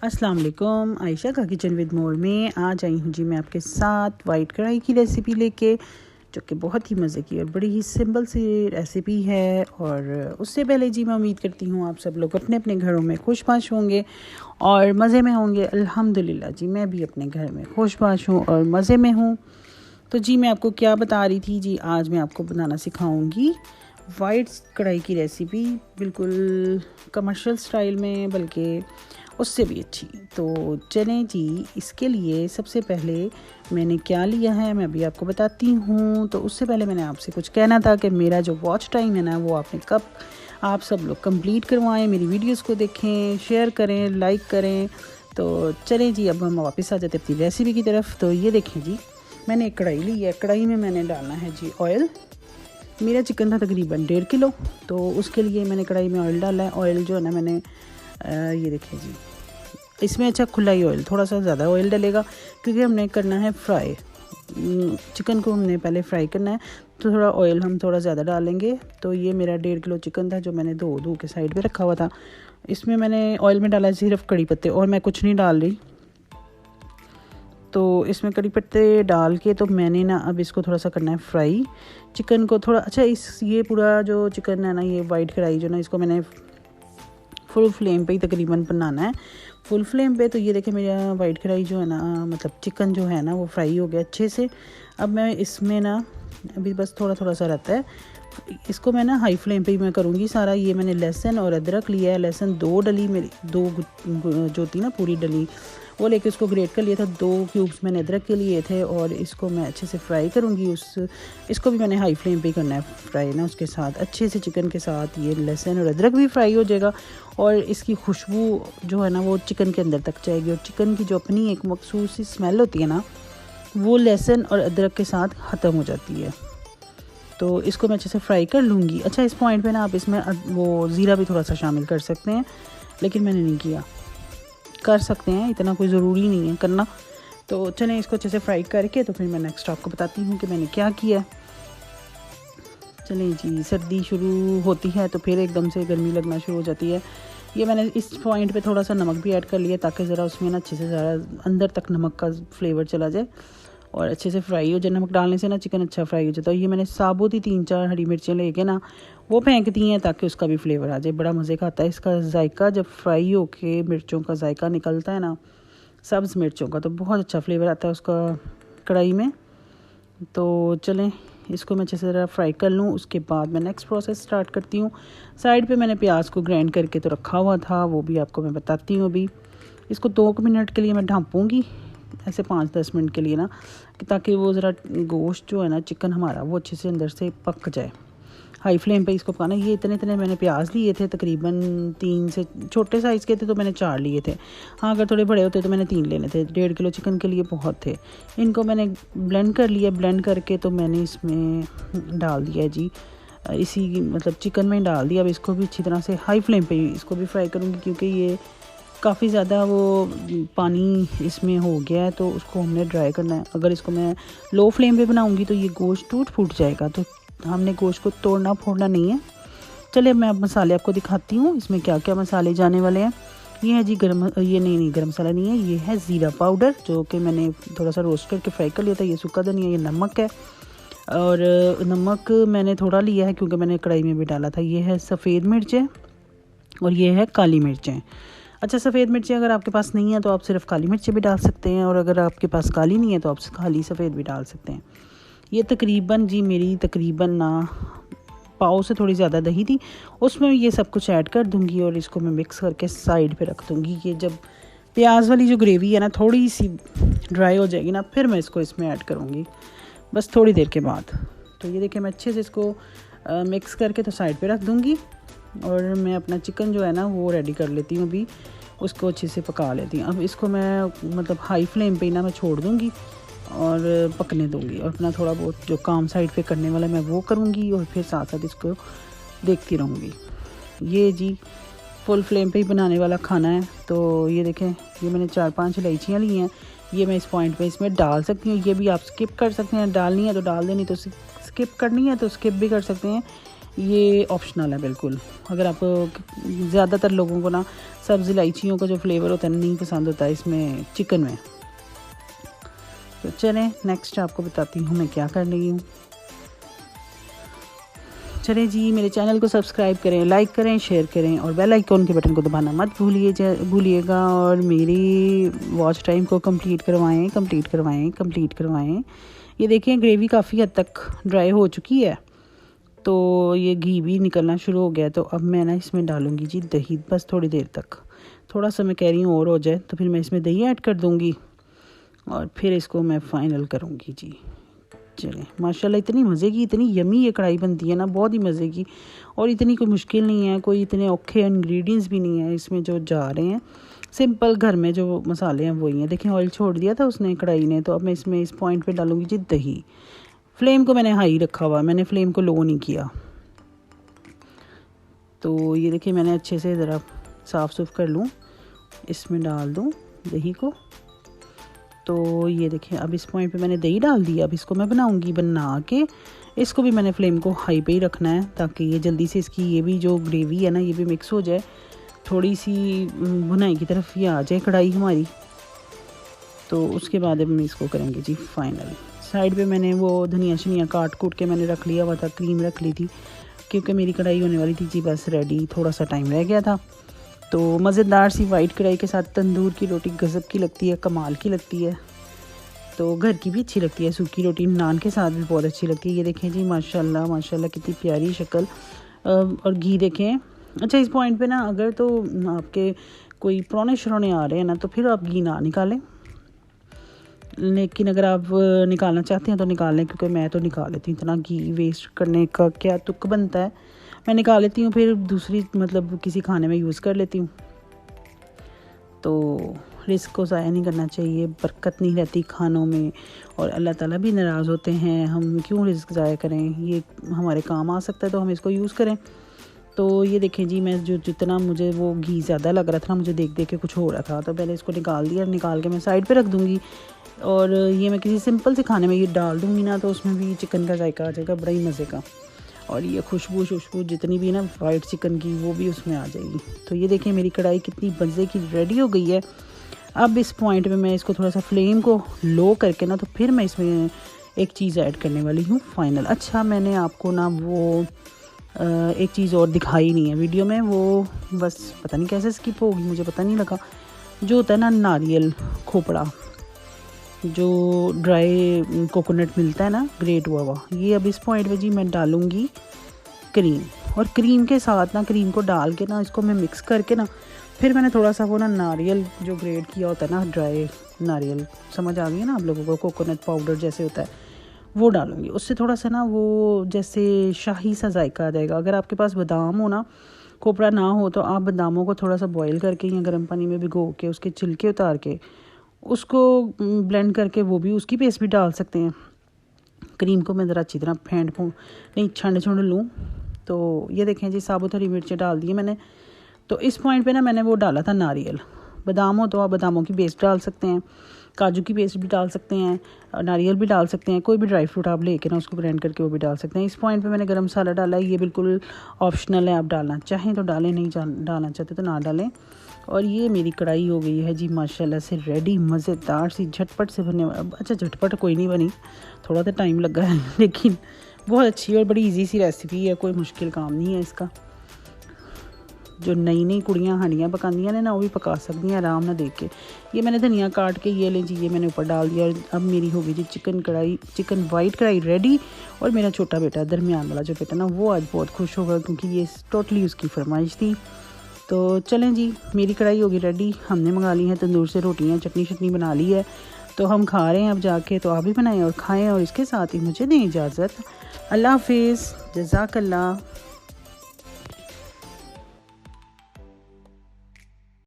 अस्सलाम वालेकुम। आयशा का किचन विद मोर में आज आई हूँ जी मैं आपके साथ वाइट कढ़ाई की रेसिपी लेके, जो कि बहुत ही मज़े की और बड़ी ही सिंपल सी रेसिपी है। और उससे पहले जी मैं उम्मीद करती हूँ आप सब लोग अपने अपने घरों में खुशबाश होंगे और मज़े में होंगे। अल्हम्दुलिल्लाह जी मैं भी अपने घर में खुशबाश हूँ और मज़े में हूँ। तो जी मैं आपको क्या बता रही थी जी, आज मैं आपको बनाना सिखाऊंगी वाइट कढ़ाई की रेसिपी, बिल्कुल कमर्शियल स्टाइल में, बल्कि उससे भी अच्छी। तो चलें जी, इसके लिए सबसे पहले मैंने क्या लिया है मैं अभी आपको बताती हूँ। तो उससे पहले मैंने आपसे कुछ कहना था कि मेरा जो वॉच टाइम है ना, वो आपने कब आप सब लोग कंप्लीट करवाएं, मेरी वीडियोस को देखें, शेयर करें, लाइक करें। तो चलें जी, अब हम वापस आ जाते अपनी रेसिपी की तरफ। तो ये देखें जी, मैंने एक कढ़ाई ली है। कढ़ाई में मैंने डालना है जी ऑयल। मेरा चिकन था तकरीबन 1.5 किलो, तो उसके लिए मैंने कढ़ाई में ऑयल डाला है। ऑयल जो है ना मैंने ये देखें जी, इसमें अच्छा खुला ही ऑयल, थोड़ा सा ज़्यादा ऑयल डलेगा क्योंकि हमने करना है फ्राई। चिकन को हमने पहले फ्राई करना है, तो थोड़ा ऑयल हम थोड़ा ज़्यादा डालेंगे। तो ये मेरा 1.5 किलो चिकन था जो मैंने धो के साइड पे रखा हुआ था। इसमें मैंने ऑयल में डाला सिर्फ कड़ी पत्ते, और मैं कुछ नहीं डाल रही। तो इसमें कड़ी पत्ते डाल के तो मैंने ना अब इसको थोड़ा सा करना है फ्राई चिकन को थोड़ा। अच्छा, ये पूरा जो चिकन है ना, ये वाइट कढ़ाई जो ना, इसको मैंने फुल फ्लेम पे ही तकरीबन बनाना है, फुल फ्लेम पे। तो ये देखें मेरा वाइट कढ़ाई जो है ना, मतलब चिकन जो है ना, वो फ्राई हो गया अच्छे से। अब मैं इसमें ना अभी बस थोड़ा थोड़ा सा रहता है, इसको मैं ना हाई फ्लेम पे ही मैं करूँगी सारा। ये मैंने लहसुन और अदरक लिया है। लहसुन 2 डली मेरी, 2 जो थी ना पूरी डली, वो लेके उसको ग्रेट कर लिया था। 2 क्यूब्स मैंने अदरक के लिए थे और इसको मैं अच्छे से फ्राई करूँगी। इसको भी मैंने हाई फ्लेम पे करना है फ्राई ना, उसके साथ अच्छे से चिकन के साथ ये लहसुन और अदरक भी फ्राई हो जाएगा और इसकी खुशबू जो है ना वो चिकन के अंदर तक जाएगी। और चिकन की जो अपनी एक मखसूस सी स्मेल होती है ना, वो लहसुन और अदरक के साथ ख़त्म हो जाती है। तो इसको मैं अच्छे से फ्राई कर लूँगी। अच्छा, इस पॉइंट पे ना आप इसमें वो ज़ीरा भी थोड़ा सा शामिल कर सकते हैं, लेकिन मैंने नहीं किया। कर सकते हैं, इतना कोई ज़रूरी नहीं है करना। तो चलें इसको अच्छे से फ्राई करके तो फिर मैं नेक्स्ट आपको बताती हूँ कि मैंने क्या किया। चलें जी, सर्दी शुरू होती है तो फिर एकदम से गर्मी लगना शुरू हो जाती है। ये मैंने इस पॉइंट पे थोड़ा सा नमक भी ऐड कर लिया, ताकि ज़रा उसमें ना अच्छे से ज़रा अंदर तक नमक का फ्लेवर चला जाए और अच्छे से फ्राई हो जाए। नमक डालने से ना चिकन अच्छा फ्राई हो जाता है। ये मैंने साबुत ही 3-4 हरी मिर्चें लेके ना वो फेंक दी हैं, ताकि उसका भी फ्लेवर आ जाए। बड़ा मज़े का आता है इसका जायका, जब फ्राई हो के मिर्चों का जायका निकलता है ना, सब्ज़ मिर्चों का, तो बहुत अच्छा फ्लेवर आता है उसका कढ़ाई में। तो चलें इसको मैं अच्छे से ज़रा फ्राई कर लूँ, उसके बाद मैं नेक्स्ट प्रोसेस स्टार्ट करती हूँ। साइड पे मैंने प्याज को ग्राइंड करके तो रखा हुआ था, वो भी आपको मैं बताती हूँ अभी। इसको 2 मिनट के लिए मैं ढाँपूँगी, ऐसे 5-10 मिनट के लिए ना, ताकि वो ज़रा गोश्त जो है ना चिकन हमारा, वो अच्छे से अंदर से पक जाए। हाई फ्लेम पे इसको पकाना। ये इतने मैंने प्याज लिए थे, तकरीबन 3 से, छोटे साइज़ के थे तो मैंने 4 लिए थे। हाँ, अगर थोड़े बड़े होते तो मैंने 3 लेने थे। 1.5 किलो चिकन के लिए बहुत थे। इनको मैंने ब्लेंड कर लिया। ब्लेंड करके तो मैंने इसमें डाल दिया जी, इसी मतलब चिकन में डाल दिया। अब इसको भी अच्छी तरह से हाई फ्लेम पे इसको भी फ्राई करूँगी, क्योंकि ये काफ़ी ज़्यादा वो पानी इसमें हो गया है, तो उसको हमने ड्राई करना है। अगर इसको मैं लो फ्लेम पे बनाऊंगी तो ये गोश्त टूट फूट जाएगा, तो हमने गोश्त को तोड़ना फोड़ना नहीं है। चलिए मैं अब मसाले आपको दिखाती हूँ, इसमें क्या क्या मसाले जाने वाले हैं। ये है जी गरम मसाला नहीं है, ये है ज़ीरा पाउडर, जो कि मैंने थोड़ा सा रोस्ट करके फ्राई कर लिया था। ये सूखा धनिया, ये नमक है, और नमक मैंने थोड़ा लिया है क्योंकि मैंने कढ़ाई में भी डाला था। ये है सफ़ेद मिर्चें और ये है काली मिर्चें। अच्छा, सफ़ेद मिर्ची अगर आपके पास नहीं है तो आप सिर्फ काली मिर्ची भी डाल सकते हैं, और अगर आपके पास काली नहीं है तो आप खाली सफ़ेद भी डाल सकते हैं। ये तकरीबन जी मेरी तकरीबन ना पाव से थोड़ी ज़्यादा दही थी, उसमें ये सब कुछ ऐड कर दूंगी और इसको मैं मिक्स करके साइड पे रख दूंगी। ये जब प्याज वाली जो ग्रेवी है ना थोड़ी सी ड्राई हो जाएगी ना, फिर मैं इसको इसमें ऐड करूँगी, बस थोड़ी देर के बाद। तो ये देखिए मैं अच्छे से इसको मिक्स करके तो साइड पे रख दूँगी, और मैं अपना चिकन जो है ना वो रेडी कर लेती हूँ अभी, उसको अच्छे से पका लेती हूँ। अब इसको मैं मतलब हाई फ्लेम पे ही ना मैं छोड़ दूँगी और पकने दूँगी, और अपना थोड़ा बहुत जो काम साइड पे करने वाला मैं वो करूँगी, और फिर साथ साथ इसको देखती रहूँगी। ये जी फुल फ्लेम पे ही बनाने वाला खाना है। तो ये देखें, ये मैंने 4-5 इलायचियाँ ली हैं, ये मैं इस पॉइंट पे इसमें डाल सकती हूँ। ये भी आप स्किप कर सकते हैं, डालनी है तो डाल देनी, तो स्किप करनी है तो स्किप भी कर सकते हैं। ये ऑप्शनल है बिल्कुल। अगर आपको ज़्यादातर लोगों को ना सब्ज़ इलायचियों का जो फ्लेवर होता है नहीं पसंद होता है इसमें चिकन में। तो चलें नेक्स्ट आपको बताती हूँ मैं क्या कर रही हूँ। चलें जी, मेरे चैनल को सब्सक्राइब करें, लाइक करें, शेयर करें और बेल आइकॉन के बटन को दबाना मत भूलिएगा और मेरी वॉच टाइम को कंप्लीट करवाएं। ये देखें ग्रेवी काफ़ी हद तक ड्राई हो चुकी है, तो ये घी भी निकलना शुरू हो गया। तो अब मैं ना इसमें डालूँगी जी दही, बस थोड़ी देर तक, थोड़ा सा मैं कह रही हूँ और हो जाए तो फिर मैं इसमें दही ऐड कर दूँगी और फिर इसको मैं फ़ाइनल करूँगी जी। चलें, माशाल्लाह इतनी मज़े की, इतनी यमी ये कढ़ाई बनती है ना, बहुत ही मज़े की। और इतनी कोई मुश्किल नहीं है, कोई इतने औखे इंग्रेडिएंट्स भी नहीं है इसमें जो जा रहे हैं। सिंपल घर में जो मसाले हैं वही हैं। देखें ऑयल छोड़ दिया था उसने कढ़ाई ने, तो अब मैं इसमें इस पॉइंट पे डालूँगी जी दही। फ्लेम को मैंने हाई रखा हुआ, मैंने फ्लेम को लो नहीं किया। तो ये देखिए मैंने अच्छे से ज़रा साफ़ सुफ कर लूँ, इसमें डाल दूँ दही को। तो ये देखें अब इस पॉइंट पे मैंने दही डाल दिया। अब इसको मैं बना के इसको भी मैंने फ्लेम को हाई पे ही रखना है ताकि ये जल्दी से इसकी ये भी जो ग्रेवी है ना ये भी मिक्स हो जाए, थोड़ी सी भुनाई की तरफ ये आ जाए कढ़ाई हमारी। तो उसके बाद हम इसको करेंगे जी फाइनल। साइड पे मैंने वो धनिया शनिया काट कूट के मैंने रख लिया हुआ था, क्रीम रख ली थी क्योंकि मेरी कढ़ाई होने वाली थी जी बस रेडी, थोड़ा सा टाइम रह गया था। तो मज़ेदार सी वाइट कढ़ाई के साथ तंदूर की रोटी गज़ब की लगती है, कमाल की लगती है। तो घर की भी अच्छी लगती है, सूखी रोटी नान के साथ भी बहुत अच्छी लगती है। ये देखें जी माशाल्लाह माशाल्लाह कितनी प्यारी शक्ल। और घी देखें। अच्छा इस पॉइंट पे ना अगर तो आपके कोई पुराने शरोने आ रहे हैं ना तो फिर आप घी ना निकालें, लेकिन अगर आप निकालना चाहते हैं तो निकाल लें, क्योंकि मैं तो निकाल लेती हूँ। इतना घी वेस्ट करने का क्या तुक बनता है, मैं निकाल लेती हूँ, फिर दूसरी मतलब किसी खाने में यूज़ कर लेती हूँ। तो रिस्क को ज़ाया नहीं करना चाहिए, बरकत नहीं रहती खानों में और अल्लाह ताला भी नाराज़ होते हैं। हम क्यों रिस्क ज़ाया करें, ये हमारे काम आ सकता है तो हम इसको यूज़ करें। तो ये देखें जी मैं जितना मुझे वो घी ज़्यादा लग रहा था ना, मुझे देख देख के कुछ हो रहा था, तो पहले इसको निकाल दिया। निकाल के मैं साइड पे रख दूँगी और ये मैं किसी सिंपल से खाने में ये डाल दूँगी ना, तो उसमें भी चिकन का जायका आ जाएगा बड़ा ही मज़े का। और ये खुशबू जितनी भी ना वाइट चिकन की वो भी उसमें आ जाएगी। तो ये देखें मेरी कढ़ाई कितनी मज़े की रेडी हो गई है। अब इस पॉइंट पे मैं इसको थोड़ा सा फ्लेम को लो करके ना, तो फिर मैं इसमें एक चीज़ ऐड करने वाली हूँ फाइनल। अच्छा मैंने आपको ना वो एक चीज़ और दिखाई नहीं है वीडियो में, वो बस पता नहीं कैसे स्किप होगी, मुझे पता नहीं लगा। जो होता है ना नारियल खोपड़ा, जो ड्राई कोकोनट मिलता है ना ग्रेट हुआ, ये अब इस पॉइंट पे जी मैं डालूँगी क्रीम। और क्रीम के साथ ना, क्रीम को डाल के ना इसको मैं मिक्स करके ना, फिर मैंने थोड़ा सा वो ना नारियल जो ग्रेट किया होता है ना, ड्राई नारियल, समझ आ गई है ना आप लोगों को, कोकोनट पाउडर जैसे होता है, वो डालूँगी। उससे थोड़ा सा ना वो जैसे शाही सा जायका आ जाएगा। अगर आपके पास बादाम हो ना, खोपड़ा ना हो, तो आप बादामों को थोड़ा सा बॉईल करके या गर्म पानी में भिगो के उसके छिलके उतार के उसको ब्लेंड करके वो भी उसकी पेस्ट भी डाल सकते हैं। क्रीम को मैं ज़रा अच्छी तरह छंड लूँ। तो ये देखें जी साबुत हरी मिर्चें डाल दी मैंने। तो इस पॉइंट पे ना मैंने वो डाला था नारियल। बादाम हो तो आप बादामों की पेस्ट डाल सकते हैं, काजू की पेस्ट भी डाल सकते हैं, नारियल भी डाल सकते हैं, कोई भी ड्राई फ्रूट आप लेके ना उसको ग्राइंड करके वो भी डाल सकते हैं। इस पॉइंट पे मैंने गरम मसाला डाला है, ये बिल्कुल ऑप्शनल है, आप डालना चाहें तो डालें, नहीं डालना चाहते तो ना डालें। और ये मेरी कढ़ाई हो गई है जी माशाल्लाह से रेडी, मज़ेदार सी झटपट से बनने। अच्छा झटपट कोई नहीं बनी, थोड़ा तो टाइम लगा है, लेकिन बहुत अच्छी और बड़ी इजी सी रेसिपी है, कोई मुश्किल काम नहीं है इसका। जो नई नई कुड़ियाँ हांडियाँ पकांदियाँ ने ना, वो भी पका सकती हैं आराम ना देख के। ये मैंने धनिया काट के ये लें जी, ये मैंने ऊपर डाल दिया। अब मेरी हो गई जी चिकन वाइट कढ़ाई रेडी। और मेरा छोटा बेटा, दरमियान वाला जो बेटा ना, वो आज बहुत खुश होगा क्योंकि ये टोटली उसकी फरमाइश थी। तो चलें जी मेरी कढ़ाई होगी रेडी। हमने मंगा ली है तंदूर से रोटियाँ, चटनी बना ली है, तो हम खा रहे हैं अब जाके। तो आप भी बनाएं और खाएं, और इसके साथ ही मुझे दें इजाज़त। अल्लाह हाफिज़, जज़ाकल्लाह।